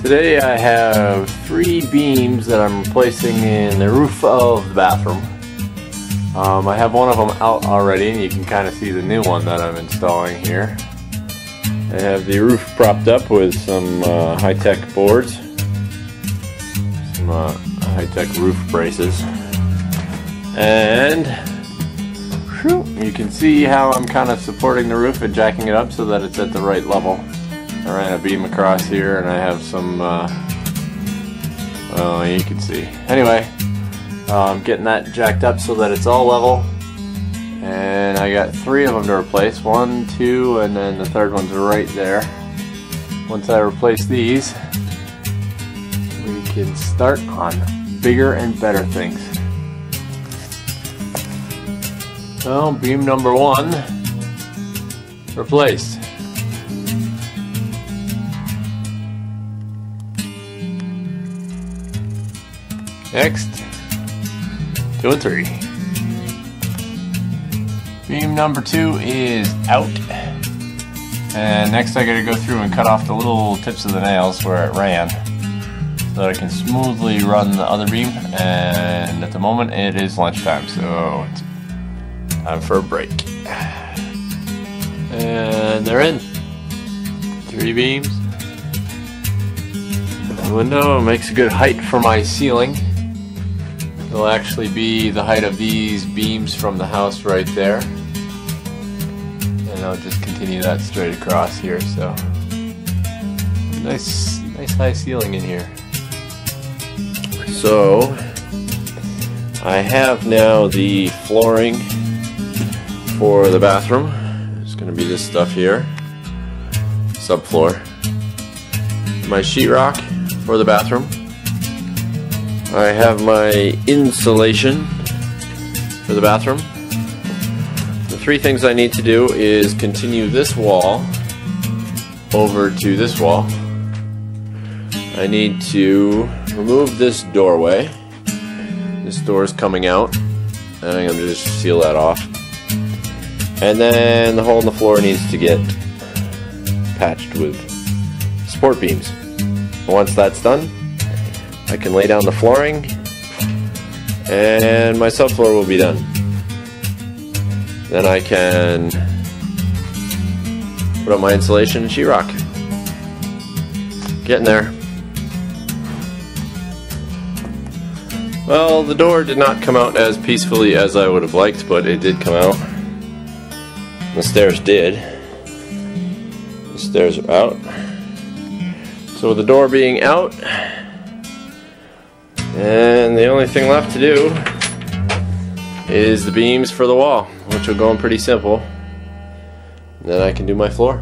Today I have 3 beams that I'm replacing in the roof of the bathroom. I have one of them out already, and you can kind of see the new one that I'm installing here. I have the roof propped up with some high-tech boards, some high-tech roof braces, and you can see how I'm kind of supporting the roof and jacking it up so that it's at the right level. I ran a beam across here, and I have some, well, you can see. Anyway, I'm getting that jacked up so that it's all level, and I got 3 of them to replace. 1, 2, and then the third one's right there. Once I replace these, we can start on bigger and better things. So, beam number 1 replaced. Next, 2 and 3. Beam number 2 is out. And next I gotta go through and cut off the little tips of the nails where it ran, so that I can smoothly run the other beam. And at the moment it is lunchtime, so it's time for a break. And they're in. 3 beams. The window makes a good height for my ceiling. It'll actually be the height of these beams from the house right there. And I'll just continue that straight across here, so nice high ceiling in here. So I have now the flooring for the bathroom. It's going to be this stuff here, subfloor. My sheetrock for the bathroom. I have my insulation for the bathroom. The 3 things I need to do is continue this wall over to this wall. I need to remove this doorway. This door is coming out, and I'm going to just seal that off. And then the hole in the floor needs to get patched with support beams. Once that's done, I can lay down the flooring, and my subfloor will be done. Then I can put up my insulation and sheetrock. Getting there. Well, the door did not come out as peacefully as I would have liked, but it did come out. The stairs did. The stairs are out. So with the door being out, and the only thing left to do is the beams for the wall, which will go in pretty simple. And then I can do my floor.